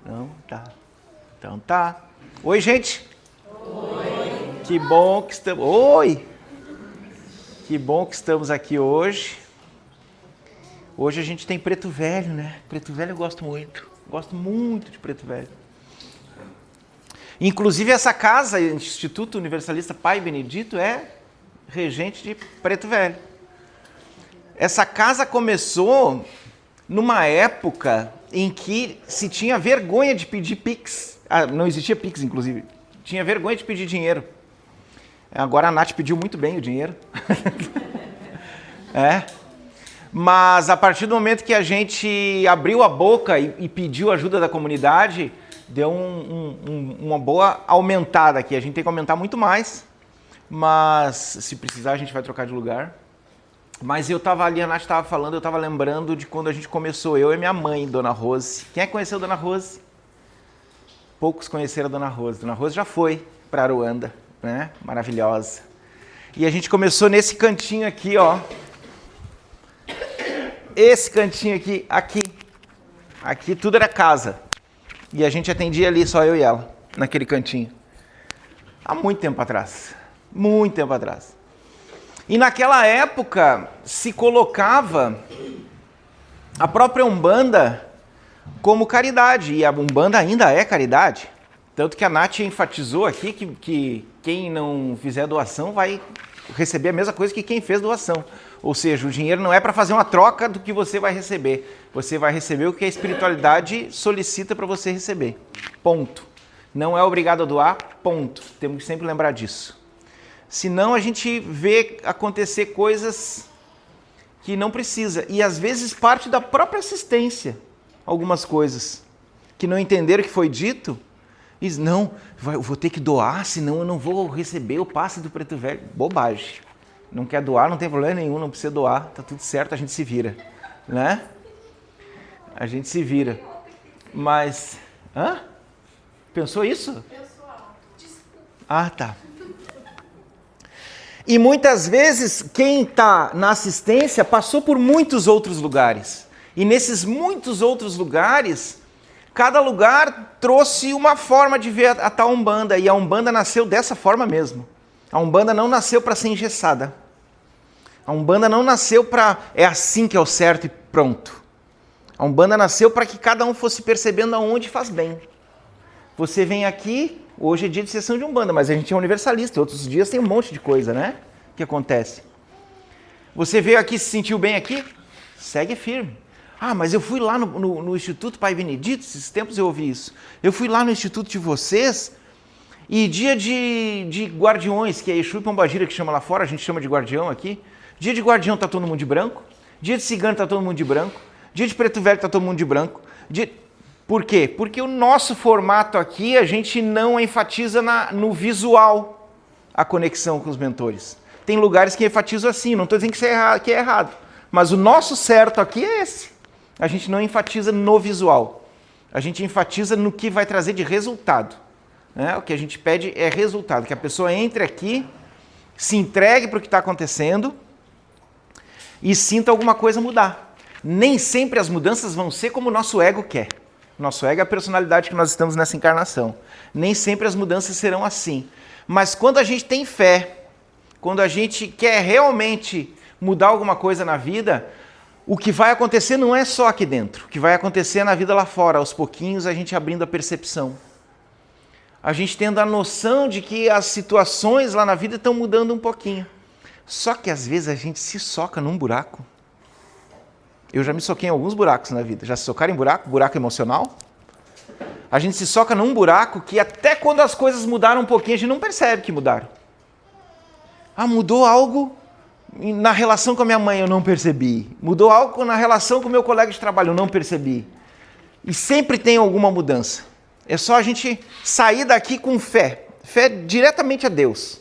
Não? Tá. Então tá. Oi, gente. Oi. Que bom que estamos... Oi! Que bom que estamos aqui hoje. Hoje a gente tem Preto Velho, né? Preto Velho eu gosto muito. Gosto muito de Preto Velho. Inclusive essa casa, Instituto Universalista Pai Benedito, é regente de Preto Velho. Essa casa começou numa época em que se tinha vergonha de pedir Pix. Não existia Pix, inclusive. Tinha vergonha de pedir dinheiro. Agora a Nath pediu muito bem o dinheiro. Mas a partir do momento que a gente abriu a boca e pediu ajuda da comunidade, deu uma boa aumentada aqui. A gente tem que aumentar muito mais, mas se precisar a gente vai trocar de lugar. Mas eu estava ali, a Nath estava falando, eu estava lembrando de quando a gente começou, eu e minha mãe, Dona Rose. Quem é que conheceu Dona Rose? Poucos conheceram a Dona Rose. Dona Rose já foi para Aruanda, né? Maravilhosa. E a gente começou nesse cantinho aqui, ó. Esse cantinho aqui. Aqui tudo era casa. E a gente atendia ali, só eu e ela, naquele cantinho. Há muito tempo atrás. Muito tempo atrás. E naquela época se colocava a própria Umbanda como caridade. E a Umbanda ainda é caridade. Tanto que a Nath enfatizou aqui que quem não fizer doação vai receber a mesma coisa que quem fez doação. Ou seja, o dinheiro não é para fazer uma troca do que você vai receber. Você vai receber o que a espiritualidade solicita para você receber. Ponto. Não é obrigado a doar, ponto. Temos que sempre lembrar disso. Senão a gente vê acontecer coisas que não precisa. E às vezes parte da própria assistência. Algumas coisas que não entenderam o que foi dito. Diz, não, eu vou ter que doar, senão eu não vou receber o passe do Preto Velho. Bobagem. Não quer doar, não tem problema nenhum, não precisa doar. Tá tudo certo, a gente se vira. Né? A gente se vira. Mas... Hã? Pensou isso? Pessoal, desculpa. Ah, tá. E muitas vezes quem está na assistência passou por muitos outros lugares. E nesses muitos outros lugares, cada lugar trouxe uma forma de ver a tal Umbanda. E a Umbanda nasceu dessa forma mesmo. A Umbanda não nasceu para ser engessada. A Umbanda não nasceu para... É assim que é o certo e pronto. A Umbanda nasceu para que cada um fosse percebendo aonde faz bem. Você vem aqui... Hoje é dia de sessão de Umbanda, mas a gente é universalista. Outros dias tem um monte de coisa, né? Que acontece. Você veio aqui, se sentiu bem aqui? Segue firme. Ah, mas eu fui lá no Instituto Pai Benedito, esses tempos eu ouvi isso. Eu fui lá no Instituto de vocês e dia de guardiões, que é Exu e Pombagira que chama lá fora, a gente chama de guardião aqui. Dia de guardião tá todo mundo de branco. Dia de cigano tá todo mundo de branco. Dia de preto velho tá todo mundo de branco. Por quê? Porque o nosso formato aqui, a gente não enfatiza no visual a conexão com os mentores. Tem lugares que enfatizam assim, não estou dizendo que é errado, mas o nosso certo aqui é esse. A gente não enfatiza no visual, a gente enfatiza no que vai trazer de resultado. Né? O que a gente pede é resultado, que a pessoa entre aqui, se entregue para o que está acontecendo e sinta alguma coisa mudar. Nem sempre as mudanças vão ser como o nosso ego quer. Nosso ego é a personalidade que nós estamos nessa encarnação. Nem sempre as mudanças serão assim. Mas quando a gente tem fé, quando a gente quer realmente mudar alguma coisa na vida, o que vai acontecer não é só aqui dentro. O que vai acontecer na vida lá fora, aos pouquinhos a gente abrindo a percepção. A gente tendo a noção de que as situações lá na vida estão mudando um pouquinho. Só que às vezes a gente se soca num buraco. Eu já me soquei em alguns buracos na vida. Já se socaram em buraco? Buraco emocional? A gente se soca num buraco que até quando as coisas mudaram um pouquinho, a gente não percebe que mudaram. Ah, mudou algo na relação com a minha mãe, eu não percebi. Mudou algo na relação com o meu colega de trabalho, eu não percebi. E sempre tem alguma mudança. É só a gente sair daqui com fé. Fé diretamente a Deus.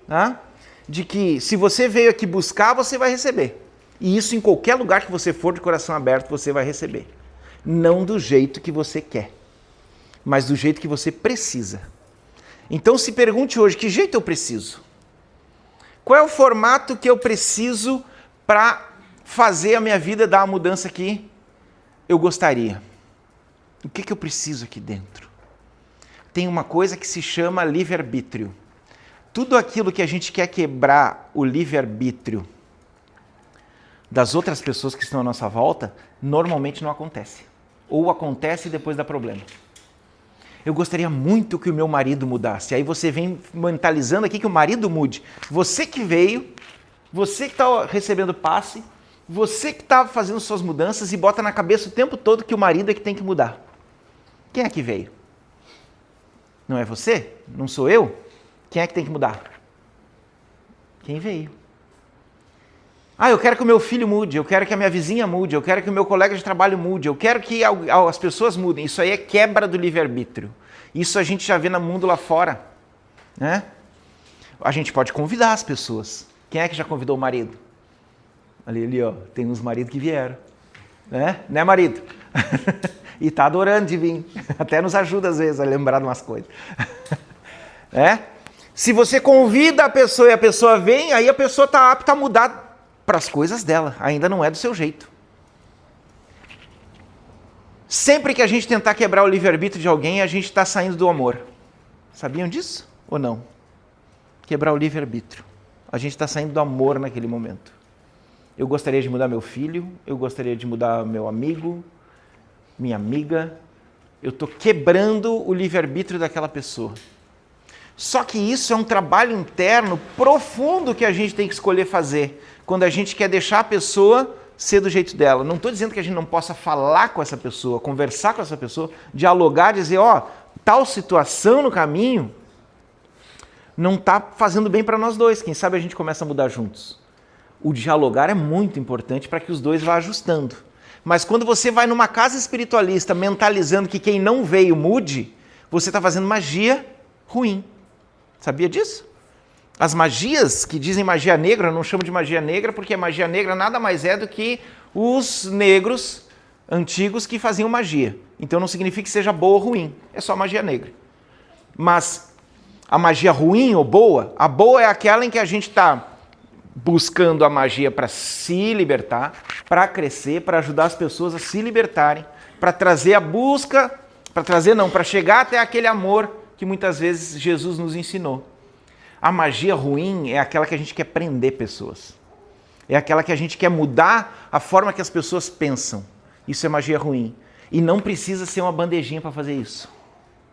Tá? De que se você veio aqui buscar, você vai receber. E isso em qualquer lugar que você for de coração aberto, você vai receber. Não do jeito que você quer, mas do jeito que você precisa. Então se pergunte hoje, que jeito eu preciso? Qual é o formato que eu preciso para fazer a minha vida dar a mudança que eu gostaria? O que eu preciso aqui dentro? Tem uma coisa que se chama livre-arbítrio. Tudo aquilo que a gente quer quebrar o livre-arbítrio das outras pessoas que estão à nossa volta, normalmente não acontece. Ou acontece e depois dá problema. Eu gostaria muito que o meu marido mudasse. Aí você vem mentalizando aqui que o marido mude. Você que veio, você que está recebendo passe, você que está fazendo suas mudanças e bota na cabeça o tempo todo que o marido é que tem que mudar. Quem é que veio? Não é você? Não sou eu? Quem é que tem que mudar? Quem veio? Eu quero que o meu filho mude, eu quero que a minha vizinha mude, eu quero que o meu colega de trabalho mude, eu quero que as pessoas mudem. Isso aí é quebra do livre-arbítrio. Isso a gente já vê no mundo lá fora. Né? A gente pode convidar as pessoas. Quem é que já convidou o marido? Ali, ó, tem uns maridos que vieram. Né, marido? E tá adorando de vir. Até nos ajuda às vezes a lembrar de umas coisas. Se você convida a pessoa e a pessoa vem, aí a pessoa está apta a mudar para as coisas dela. Ainda não é do seu jeito. Sempre que a gente tentar quebrar o livre-arbítrio de alguém, a gente está saindo do amor. Sabiam disso ou não? Quebrar o livre-arbítrio. A gente está saindo do amor naquele momento. Eu gostaria de mudar meu filho, eu gostaria de mudar meu amigo, minha amiga. Eu estou quebrando o livre-arbítrio daquela pessoa. Só que isso é um trabalho interno profundo que a gente tem que escolher fazer quando a gente quer deixar a pessoa ser do jeito dela. Não estou dizendo que a gente não possa falar com essa pessoa, conversar com essa pessoa, dialogar, dizer, tal situação no caminho não está fazendo bem para nós dois. Quem sabe a gente começa a mudar juntos. O dialogar é muito importante para que os dois vá ajustando. Mas quando você vai numa casa espiritualista mentalizando que quem não veio mude, você está fazendo magia ruim. Sabia disso? As magias que dizem magia negra, eu não chamo de magia negra, porque a magia negra nada mais é do que os negros antigos que faziam magia. Então não significa que seja boa ou ruim, é só magia negra. Mas a magia ruim ou boa, a boa é aquela em que a gente está buscando a magia para se libertar, para crescer, para ajudar as pessoas a se libertarem, para trazer a busca, para chegar até aquele amor que muitas vezes Jesus nos ensinou. A magia ruim é aquela que a gente quer prender pessoas. É aquela que a gente quer mudar a forma que as pessoas pensam. Isso é magia ruim. E não precisa ser uma bandejinha para fazer isso.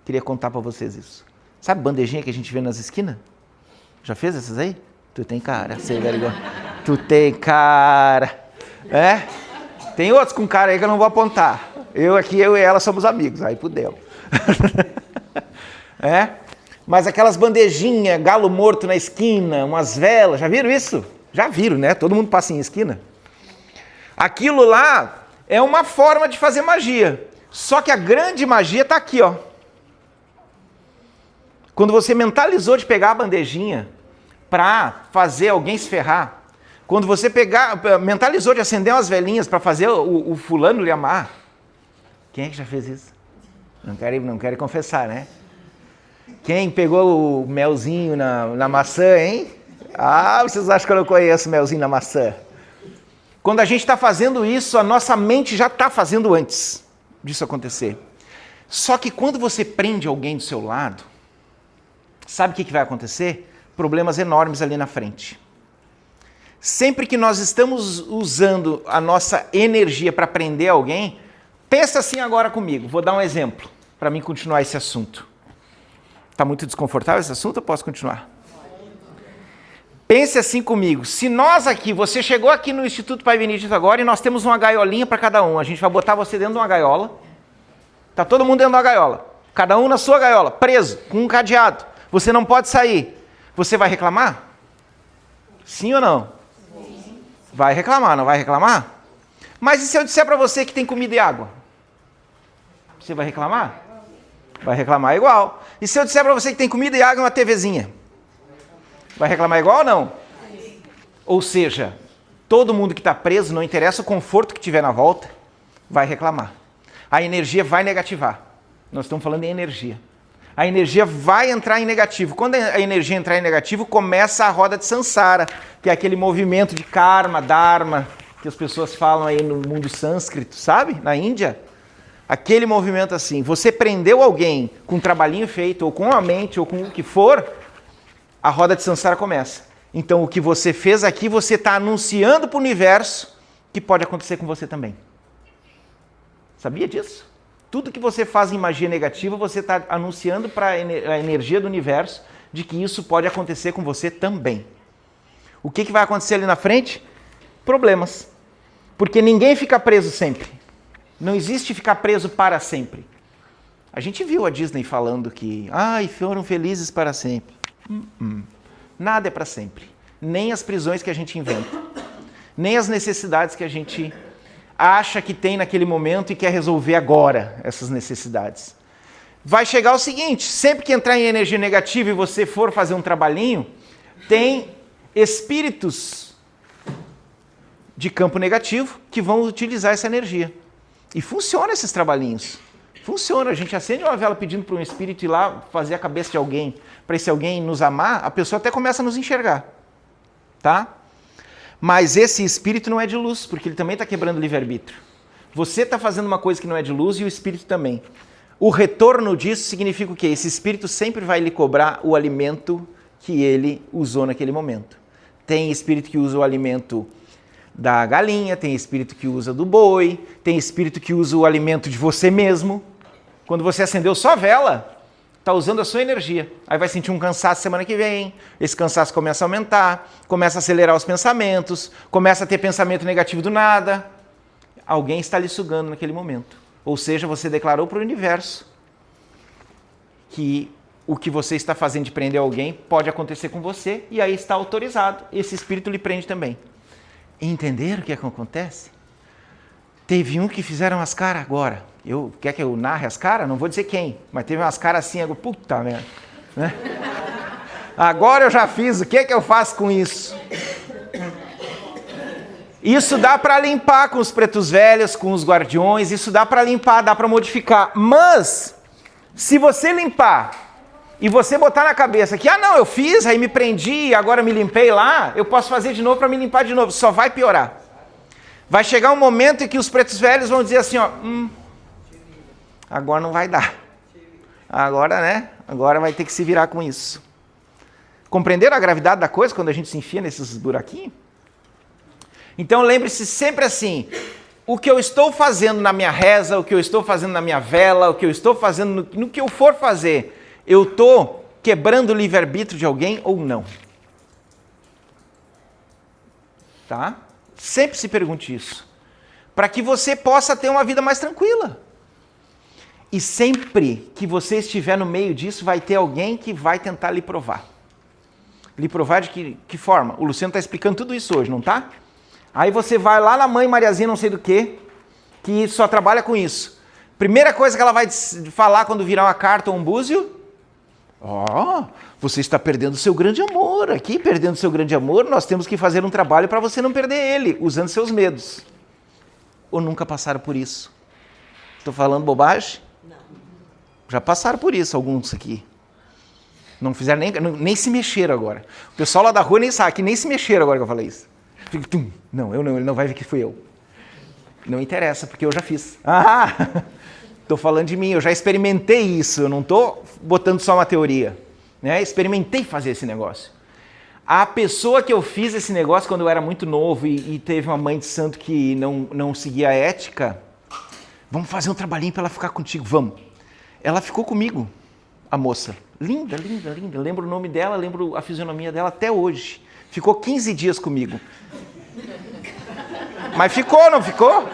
Queria contar para vocês isso. Sabe bandejinha que a gente vê nas esquinas? Já fez essas aí? Tu tem cara, sei, velho. Tu tem cara. Tem outros com cara aí que eu não vou apontar. Eu e ela somos amigos. Aí pudemos. Mas aquelas bandejinhas, galo morto na esquina, umas velas, já viram isso? Já viram, né? Todo mundo passa em esquina. Aquilo lá é uma forma de fazer magia. Só que a grande magia está aqui, ó. Quando você mentalizou de pegar a bandejinha para fazer alguém se ferrar, quando você mentalizou de acender umas velhinhas para fazer o fulano lhe amar, quem é que já fez isso? Não quero confessar, né? Quem pegou o melzinho na maçã, hein? Vocês acham que eu não conheço melzinho na maçã? Quando a gente está fazendo isso, a nossa mente já está fazendo antes disso acontecer. Só que quando você prende alguém do seu lado, sabe o que vai acontecer? Problemas enormes ali na frente. Sempre que nós estamos usando a nossa energia para prender alguém, pensa assim agora comigo. Vou dar um exemplo para mim continuar esse assunto. Está muito desconfortável esse assunto ou posso continuar? Pense assim comigo. Se nós aqui, você chegou aqui no Instituto Pai Benedito agora e nós temos uma gaiolinha para cada um. A gente vai botar você dentro de uma gaiola. Está todo mundo dentro de uma gaiola. Cada um na sua gaiola, preso, com um cadeado. Você não pode sair. Você vai reclamar? Sim ou não? Sim. Vai reclamar, não vai reclamar? Mas e se eu disser para você que tem comida e água? Você vai reclamar? Vai reclamar igual. E se eu disser para você que tem comida e água e uma TVzinha? Vai reclamar igual ou não? Sim. Ou seja, todo mundo que está preso, não interessa o conforto que tiver na volta, vai reclamar. A energia vai negativar. Nós estamos falando em energia. A energia vai entrar em negativo. Quando a energia entrar em negativo, começa a roda de Sansara, que é aquele movimento de karma, dharma, que as pessoas falam aí no mundo sânscrito, sabe? Na Índia. aquele movimento assim, você prendeu alguém com um trabalhinho feito, ou com a mente, ou com o que for, a roda de samsara começa. Então o que você fez aqui, você está anunciando para o universo que pode acontecer com você também. Sabia disso? Tudo que você faz em magia negativa, você está anunciando para a energia do universo de que isso pode acontecer com você também. O que vai acontecer ali na frente? Problemas. Porque ninguém fica preso sempre. Não existe ficar preso para sempre. A gente viu a Disney falando que foram felizes para sempre. Nada é para sempre. Nem as prisões que a gente inventa. Nem as necessidades que a gente acha que tem naquele momento e quer resolver agora essas necessidades. Vai chegar o seguinte, sempre que entrar em energia negativa e você for fazer um trabalhinho, tem espíritos de campo negativo que vão utilizar essa energia. E funciona esses trabalhinhos. Funciona. A gente acende uma vela pedindo para um espírito ir lá fazer a cabeça de alguém, para esse alguém nos amar, a pessoa até começa a nos enxergar. Tá? Mas esse espírito não é de luz, porque ele também está quebrando o livre-arbítrio. Você está fazendo uma coisa que não é de luz e o espírito também. O retorno disso significa o quê? Esse espírito sempre vai lhe cobrar o alimento que ele usou naquele momento. Tem espírito que usa o alimento da galinha, tem espírito que usa do boi, tem espírito que usa o alimento de você mesmo. Quando você acendeu só a vela, está usando a sua energia. Aí vai sentir um cansaço semana que vem, esse cansaço começa a aumentar, começa a acelerar os pensamentos, começa a ter pensamento negativo do nada. Alguém está lhe sugando naquele momento. Ou seja, você declarou para o universo que o que você está fazendo de prender alguém pode acontecer com você e aí está autorizado. Esse espírito lhe prende também. Entenderam o que acontece? Teve um que fizeram as caras agora. Quer que eu narre as caras? Não vou dizer quem, mas teve umas caras assim, puta merda. Né? Agora eu já fiz, o que eu faço com isso? Isso dá para limpar com os pretos velhos, com os guardiões, isso dá para limpar, dá para modificar. Mas, se você limpar e você botar na cabeça que, não, eu fiz, aí me prendi, agora me limpei lá, eu posso fazer de novo para me limpar de novo, só vai piorar. Vai chegar um momento em que os pretos velhos vão dizer assim, agora não vai dar. Agora, né? Agora vai ter que se virar com isso. Compreenderam a gravidade da coisa quando a gente se enfia nesses buraquinhos? Então lembre-se sempre assim, o que eu estou fazendo na minha reza, o que eu estou fazendo na minha vela, o que eu estou fazendo no que eu for fazer, eu estou quebrando o livre-arbítrio de alguém ou não? Tá? Sempre se pergunte isso. Para que você possa ter uma vida mais tranquila. E sempre que você estiver no meio disso, vai ter alguém que vai tentar lhe provar. Lhe provar de que forma? O Luciano está explicando tudo isso hoje, não está? Aí você vai lá na mãe Mariazinha não sei do que só trabalha com isso. Primeira coisa que ela vai falar quando virar uma carta ou um búzio, você está perdendo seu grande amor. Aqui, perdendo seu grande amor, nós temos que fazer um trabalho para você não perder ele, usando seus medos. Ou nunca passaram por isso? Estou falando bobagem? Não. Já passaram por isso alguns aqui. Não fizeram nem se mexeram agora. O pessoal lá da rua nem sabe, que nem se mexeram agora que eu falei isso. Não, eu não, ele não vai ver que fui eu. Não interessa, porque eu já fiz. Estou falando de mim, eu já experimentei isso, eu não estou botando só uma teoria. Né? Experimentei fazer esse negócio. A pessoa que eu fiz esse negócio quando eu era muito novo e teve uma mãe de santo que não seguia a ética, vamos fazer um trabalhinho para ela ficar contigo, vamos. Ela ficou comigo, a moça. Linda, linda, linda. Lembro o nome dela, lembro a fisionomia dela até hoje. Ficou 15 dias comigo. Mas ficou, não ficou?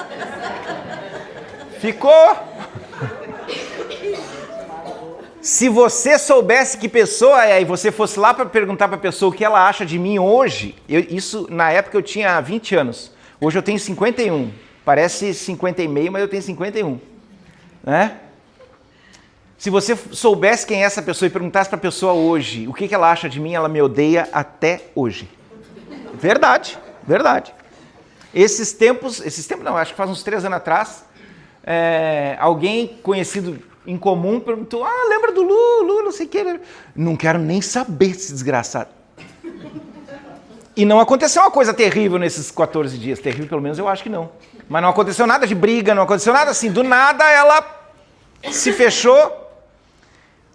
Ficou. Se você soubesse que pessoa é e você fosse lá para perguntar para a pessoa o que ela acha de mim hoje, isso na época eu tinha 20 anos. Hoje eu tenho 51. Parece 50 e meio, mas eu tenho 51. Né? Se você soubesse quem é essa pessoa e perguntasse para a pessoa hoje o que ela acha de mim, ela me odeia até hoje. Verdade, verdade. Esses tempos não, acho que faz uns 3 anos atrás, alguém conhecido em comum perguntou, lembra do Lu, não sei o que. Não quero nem saber desse desgraçado. E não aconteceu uma coisa terrível nesses 14 dias. Terrível, pelo menos, eu acho que não. Mas não aconteceu nada de briga, não aconteceu nada assim. Do nada, ela se fechou.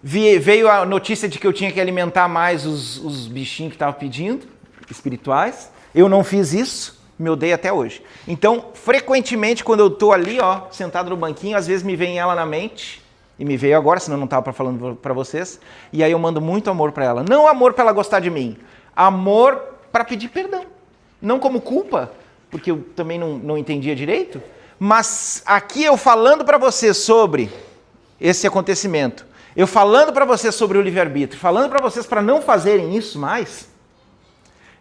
Veio a notícia de que eu tinha que alimentar mais os bichinhos que estavam pedindo, espirituais. Eu não fiz isso, me odeio até hoje. Então, frequentemente, quando eu estou ali, ó, sentado no banquinho, às vezes me vem ela na mente, e me veio agora, senão eu não estava falando para vocês, e aí eu mando muito amor para ela. Não amor para ela gostar de mim, amor para pedir perdão. Não como culpa, porque eu também não entendia direito, mas aqui eu falando para vocês sobre esse acontecimento, eu falando para vocês sobre o livre-arbítrio, falando para vocês para não fazerem isso mais,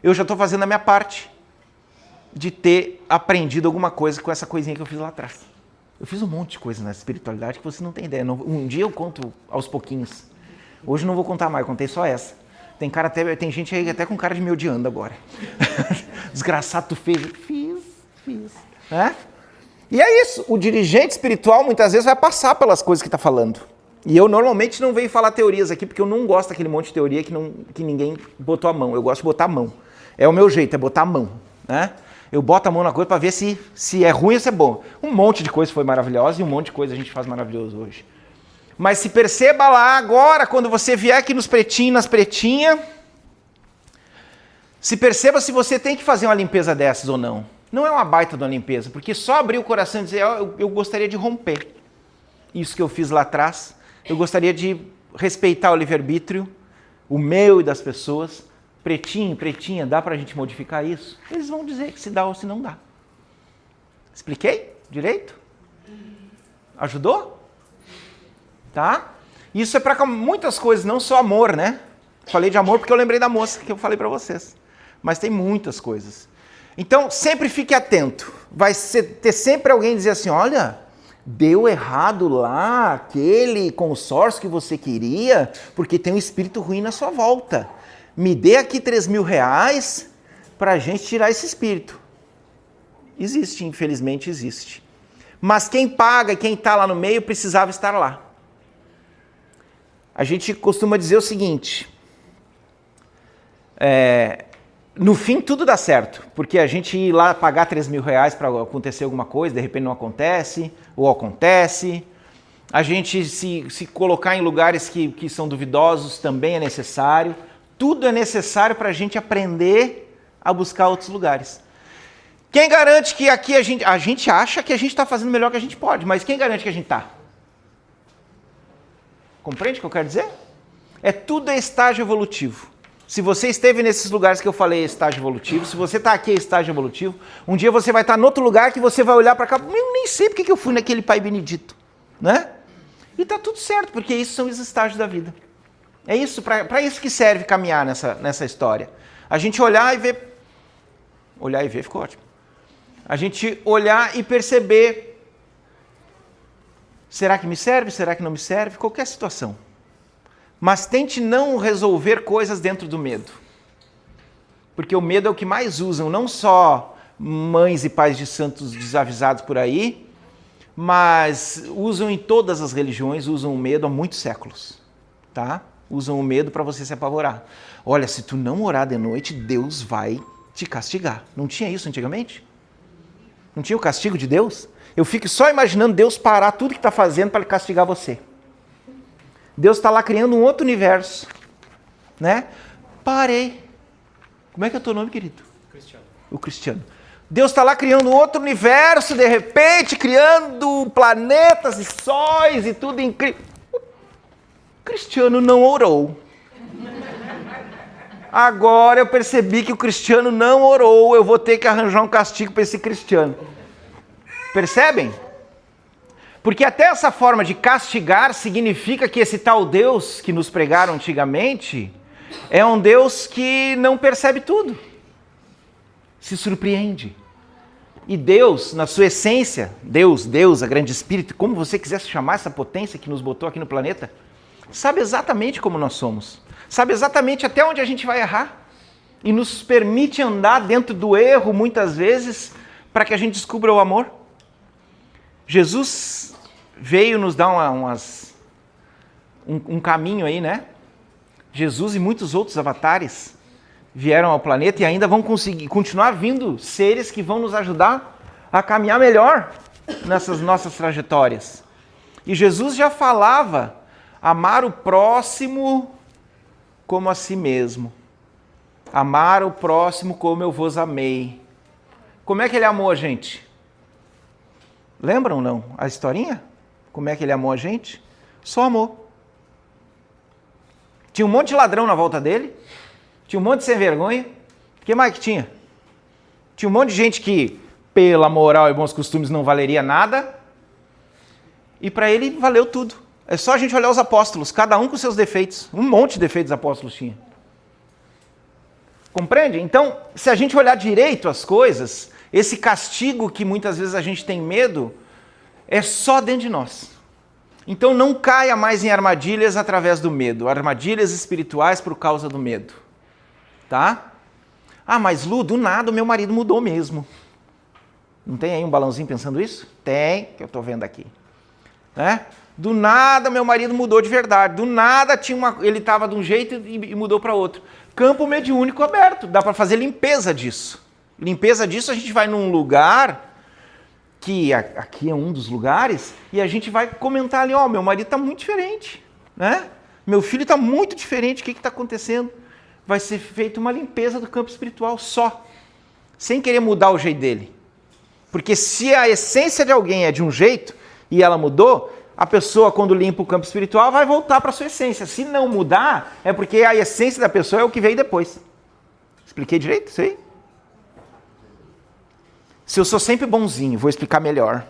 eu já estou fazendo a minha parte de ter aprendido alguma coisa com essa coisinha que eu fiz lá atrás. Eu fiz um monte de coisa na espiritualidade que você não tem ideia. Um dia eu conto aos pouquinhos. Hoje não vou contar mais, eu contei só essa. Tem gente aí até com cara de me odiando agora. Desgraçado, tu fez. Fiz. Né? E é isso. O dirigente espiritual muitas vezes vai passar pelas coisas que está falando. E eu normalmente não venho falar teorias aqui, porque eu não gosto daquele monte de teoria que ninguém botou a mão. Eu gosto de botar a mão. É o meu jeito, é botar a mão. Né? Eu boto a mão na coisa para ver se é ruim ou se é bom. Um monte de coisa foi maravilhosa e um monte de coisa a gente faz maravilhoso hoje. Mas se perceba lá agora, quando você vier aqui nos pretinhos, nas pretinhas, se perceba se você tem que fazer uma limpeza dessas ou não. Não é uma baita de uma limpeza, porque só abrir o coração e dizer, eu gostaria de romper isso que eu fiz lá atrás. Eu gostaria de respeitar o livre-arbítrio, o meu e das pessoas. Pretinho, pretinha, dá pra gente modificar isso? Eles vão dizer que se dá ou se não dá. Expliquei direito? Ajudou? Tá? Isso é para muitas coisas, não só amor, né? Falei de amor porque eu lembrei da moça que eu falei para vocês. Mas tem muitas coisas. Então, sempre fique atento. Vai ter sempre alguém dizer assim, olha, deu errado lá aquele consórcio que você queria, porque tem um espírito ruim na sua volta. Me dê aqui 3.000 reais para a gente tirar esse espírito. Existe, infelizmente existe. Mas quem paga e quem está lá no meio precisava estar lá. A gente costuma dizer o seguinte, no fim tudo dá certo, porque a gente ir lá pagar 3.000 reais para acontecer alguma coisa, de repente não acontece, ou acontece. A gente se colocar em lugares que são duvidosos também é necessário. Tudo é necessário para a gente aprender a buscar outros lugares. Quem garante que aqui a gente acha que a gente está fazendo o melhor que a gente pode, mas quem garante que a gente está? Compreende o que eu quero dizer? Tudo é estágio evolutivo. Se você esteve nesses lugares que eu falei, é estágio evolutivo. Se você está aqui, é estágio evolutivo. Um dia você vai estar em outro lugar que você vai olhar para cá. Eu nem sei porque eu fui naquele Pai Benedito. Né? E está tudo certo, porque isso são os estágios da vida. É isso, para isso que serve caminhar nessa história. A gente olhar e ver. Olhar e ver ficou ótimo. A gente olhar e perceber. Será que me serve? Será que não me serve? Qualquer situação. Mas tente não resolver coisas dentro do medo. Porque o medo é o que mais usam, não só mães e pais de santos desavisados por aí, mas usam em todas as religiões, usam o medo há muitos séculos. Tá? Usam o medo para você se apavorar. Olha, se tu não orar de noite, Deus vai te castigar. Não tinha isso antigamente? Não tinha o castigo de Deus? Eu fico só imaginando Deus parar tudo que está fazendo para castigar você. Deus está lá criando um outro universo. Né? Parei. Como é que é o teu nome, querido? Cristiano. O Cristiano. Deus está lá criando um outro universo, de repente, criando planetas e sóis e tudo incrível. O Cristiano não orou. Agora eu percebi que o Cristiano não orou. Eu vou ter que arranjar um castigo para esse Cristiano. Percebem? Porque até essa forma de castigar significa que esse tal Deus que nos pregaram antigamente é um Deus que não percebe tudo. Se surpreende. E Deus, na sua essência, Deus, a grande espírito, como você quiser chamar essa potência que nos botou aqui no planeta, sabe exatamente como nós somos. Sabe exatamente até onde a gente vai errar. E nos permite andar dentro do erro, muitas vezes, para que a gente descubra o amor. Jesus veio nos dar um caminho aí, né? Jesus e muitos outros avatares vieram ao planeta e ainda vão continuar vindo seres que vão nos ajudar a caminhar melhor nessas nossas trajetórias. E Jesus já falava, amar o próximo como a si mesmo. Amar o próximo como eu vos amei. Como é que ele amou a gente? Lembram, não? A historinha? Como é que ele amou a gente? Só amou. Tinha um monte de ladrão na volta dele. Tinha um monte de sem vergonha. O que mais que tinha? Tinha um monte de gente que, pela moral e bons costumes, não valeria nada. E para ele valeu tudo. É só a gente olhar os apóstolos, cada um com seus defeitos. Um monte de defeitos os apóstolos tinham. Compreende? Então, se a gente olhar direito as coisas, esse castigo que muitas vezes a gente tem medo, é só dentro de nós. Então não caia mais em armadilhas através do medo, armadilhas espirituais por causa do medo. Tá? Ah, mas Lu, do nada o meu marido mudou mesmo. Não tem aí um balãozinho pensando isso? Tem, que eu estou vendo aqui. Né? Do nada meu marido mudou de verdade, do nada ele estava de um jeito e mudou para outro. Campo mediúnico aberto, dá para fazer limpeza disso. Limpeza disso, a gente vai num lugar, que aqui é um dos lugares, e a gente vai comentar ali, meu marido está muito diferente, né? Meu filho está muito diferente, o que está acontecendo? Vai ser feita uma limpeza do campo espiritual só, sem querer mudar o jeito dele. Porque se a essência de alguém é de um jeito, e ela mudou, a pessoa, quando limpa o campo espiritual, vai voltar para a sua essência. Se não mudar, é porque a essência da pessoa é o que veio depois. Expliquei direito isso aí? Se eu sou sempre bonzinho, vou explicar melhor.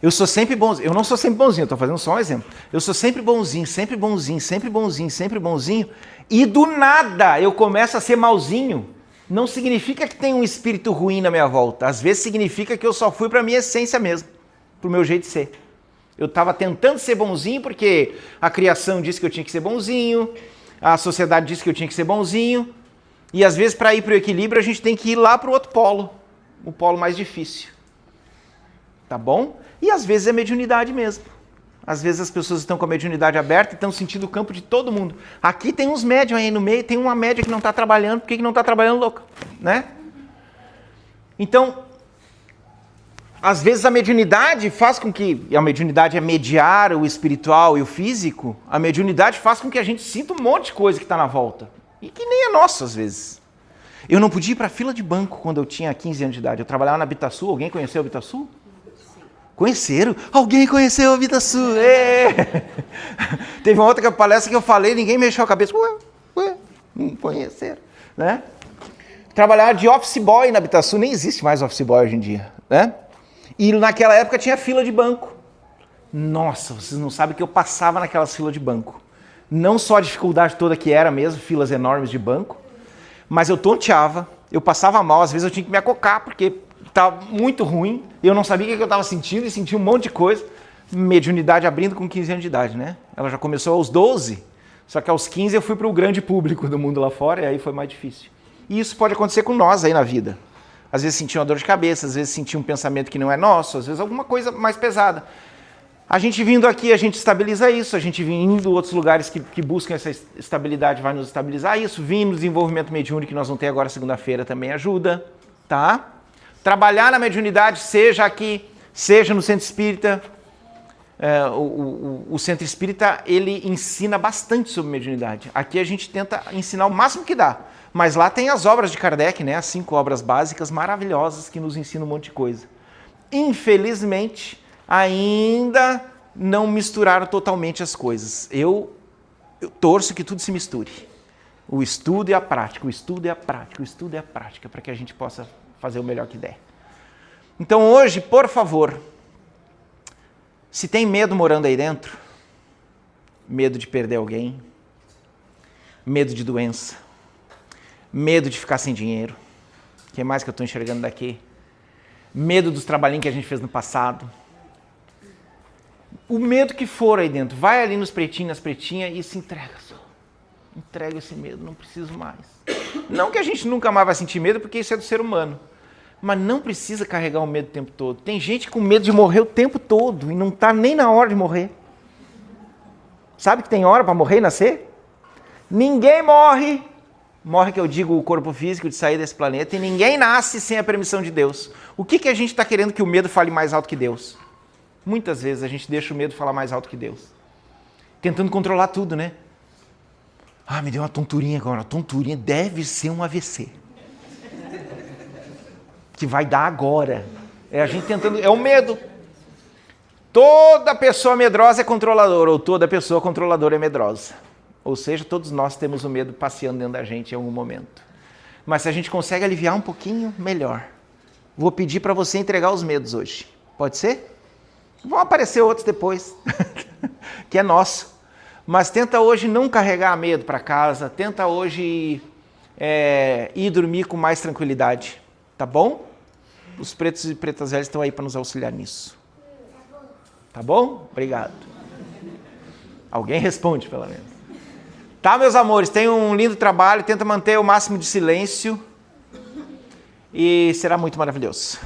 Eu sou sempre bonzinho. Eu não sou sempre bonzinho, estou fazendo só um exemplo. Eu sou sempre bonzinho, sempre bonzinho, sempre bonzinho, sempre bonzinho. E do nada eu começo a ser malzinho. Não significa que tem um espírito ruim na minha volta. Às vezes significa que eu só fui para a minha essência mesmo. Para o meu jeito de ser. Eu estava tentando ser bonzinho porque a criação disse que eu tinha que ser bonzinho, a sociedade disse que eu tinha que ser bonzinho, e às vezes para ir para o equilíbrio a gente tem que ir lá para o outro polo, o polo mais difícil. Tá bom? E às vezes é mediunidade mesmo. Às vezes as pessoas estão com a mediunidade aberta e estão sentindo o campo de todo mundo. Aqui tem uns médiums aí no meio, tem uma média que não está trabalhando, por que não está trabalhando, louca? Né? Então, às vezes a mediunidade faz com que, e a mediunidade é mediar o espiritual e o físico, a mediunidade faz com que a gente sinta um monte de coisa que está na volta. E que nem é nosso às vezes. Eu não podia ir para a fila de banco quando eu tinha 15 anos de idade. Eu trabalhava na Habitasul, alguém conheceu a Habitasul? Conheceram? Alguém conheceu a Habitasul? Teve uma outra palestra que eu falei, ninguém mexeu a cabeça. Ué, não conheceram, né? Trabalhava de office boy na Habitasul, nem existe mais office boy hoje em dia, né? E naquela época tinha fila de banco. Nossa, vocês não sabem que eu passava naquelas filas de banco. Não só a dificuldade toda que era mesmo, filas enormes de banco, mas eu tonteava, eu passava mal, às vezes eu tinha que me acocar, porque estava muito ruim, eu não sabia o que eu estava sentindo e sentia um monte de coisa. Mediunidade abrindo com 15 anos de idade, né? Ela já começou aos 12, só que aos 15 eu fui para o grande público do mundo lá fora, e aí foi mais difícil. E isso pode acontecer com nós aí na vida. Às vezes sentir uma dor de cabeça, às vezes sentir um pensamento que não é nosso, às vezes alguma coisa mais pesada. A gente vindo aqui, a gente estabiliza isso, a gente vindo em outros lugares que buscam essa estabilidade vai nos estabilizar isso, vindo no desenvolvimento mediúnico que nós vamos ter agora segunda-feira também ajuda, tá? Trabalhar na mediunidade, seja aqui, seja no Centro Espírita. O Centro Espírita, ele ensina bastante sobre mediunidade. Aqui a gente tenta ensinar o máximo que dá. Mas lá tem as obras de Kardec, né? As 5 obras básicas maravilhosas que nos ensinam um monte de coisa. Infelizmente, ainda não misturaram totalmente as coisas. Eu torço que tudo se misture. O estudo e a prática, o estudo e a prática, o estudo e a prática, para que a gente possa fazer o melhor que der. Então hoje, por favor, se tem medo morando aí dentro, medo de perder alguém, medo de doença, medo de ficar sem dinheiro, o que mais que eu estou enxergando daqui? Medo dos trabalhinhos que a gente fez no passado. O medo que for aí dentro, vai ali nos pretinhos, nas pretinhas e se entrega só. Entrega esse medo, não preciso mais. Não que a gente nunca mais vai sentir medo, porque isso é do ser humano. Mas não precisa carregar o medo o tempo todo. Tem gente com medo de morrer o tempo todo e não está nem na hora de morrer. Sabe que tem hora para morrer e nascer? Ninguém morre Morre, que eu digo, o corpo físico de sair desse planeta, e ninguém nasce sem a permissão de Deus. O que a gente está querendo que o medo fale mais alto que Deus? Muitas vezes a gente deixa o medo falar mais alto que Deus. Tentando controlar tudo, né? Ah, me deu uma tonturinha agora. A tonturinha deve ser um AVC. Que vai dar agora. É a gente tentando... É o medo. Toda pessoa medrosa é controladora, ou toda pessoa controladora é medrosa. Ou seja, todos nós temos o medo passeando dentro da gente em algum momento. Mas se a gente consegue aliviar um pouquinho, melhor. Vou pedir para você entregar os medos hoje. Pode ser? Vão aparecer outros depois, que é nosso. Mas tenta hoje não carregar medo para casa. Tenta hoje ir dormir com mais tranquilidade. Tá bom? Os pretos e pretas velhas estão aí para nos auxiliar nisso. Tá bom? Obrigado. Alguém responde, pelo menos. Tá, meus amores, tenham um lindo trabalho, tenta manter o máximo de silêncio e será muito maravilhoso.